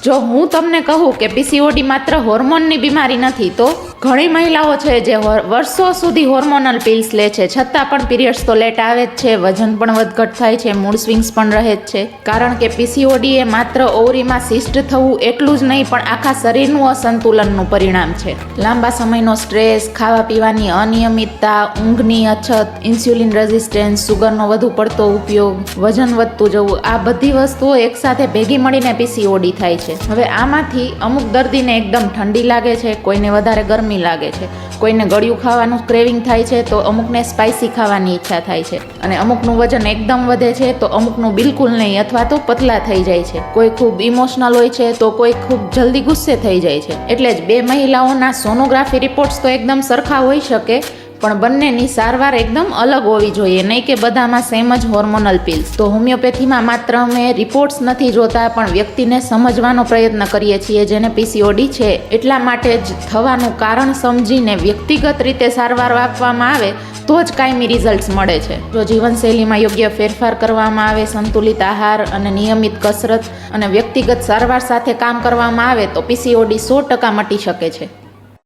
જો હું તમને કહું કે પીસીઓડી માત્ર હોર્મોનની બીમારી નથી, તો ઘણી મહિલાઓ છે જે વર્ષો સુધી હોર્મોનલ પિલ્સ લે છે, છતાં પણ પીરિયડ્સ તો લેટ આવે જ છે, વજન પણ વધઘટ થાય છે, મૂડ સ્વિંગ્સ પણ રહે જ છે. કારણ કે પીસીઓડી એ માત્ર ઓવરીમાં સિસ્ટ થવું એટલું જ નહીં, પણ આખા શરીરનું અસંતુલનનું પરિણામ છે. લાંબા સમયનો સ્ટ્રેસ, ખાવા પીવાની અનિયમિતતા, ઊંઘની અછત, ઇન્સ્યુલિન રેઝિસ્ટન્સ, સુગરનો વધુ પડતો ઉપયોગ, વજન વધતું જવું, આ બધી વસ્તુઓ એકસાથે ભેગી મળીને પીસીઓડી થાય છે. હવે આમાંથી અમુક દર્દીને એકદમ ઠંડી લાગે છે, કોઈને વધારે ગરમી લાગે છે, કોઈને ગળ્યું ખાવાનું ક્રેવિંગ થાય છે, તો અમુકને સ્પાઇસી ખાવાની ઈચ્છા થાય છે, અને અમુકનું વજન એકદમ વધે છે, તો અમુકનું બિલકુલ નહીં અથવા તો પતલા થઈ જાય છે. કોઈ ખૂબ ઇમોશનલ હોય છે, તો કોઈ ખૂબ જલ્દી ગુસ્સે થઈ જાય છે. એટલે જ બે મહિલાઓના સોનોગ્રાફી રિપોર્ટ્સ તો એકદમ સરખા હોઈ શકે, પણ બંનેની સારવાર એકદમ અલગ હોવી જોઈએ, નહીં કે બધામાં સેમ જ હોર્મોનલ પિલ્સ. તો હોમિયોપેથીમાં માત્ર અમે રિપોર્ટ્સ નથી જોતા, પણ વ્યક્તિને સમજવાનો પ્રયત્ન કરીએ છીએ જેને પીસીઓડી છે. એટલા માટે જ થવાનું કારણ સમજીને વ્યક્તિગત રીતે સારવાર આપવામાં આવે તો જ કાયમી રિઝલ્ટ્સ મળે છે. જો જીવનશૈલીમાં યોગ્ય ફેરફાર કરવામાં આવે, સંતુલિત આહાર અને નિયમિત કસરત અને વ્યક્તિગત સારવાર સાથે કામ કરવામાં આવે તો પીસીઓડી 100% મટી શકે છે.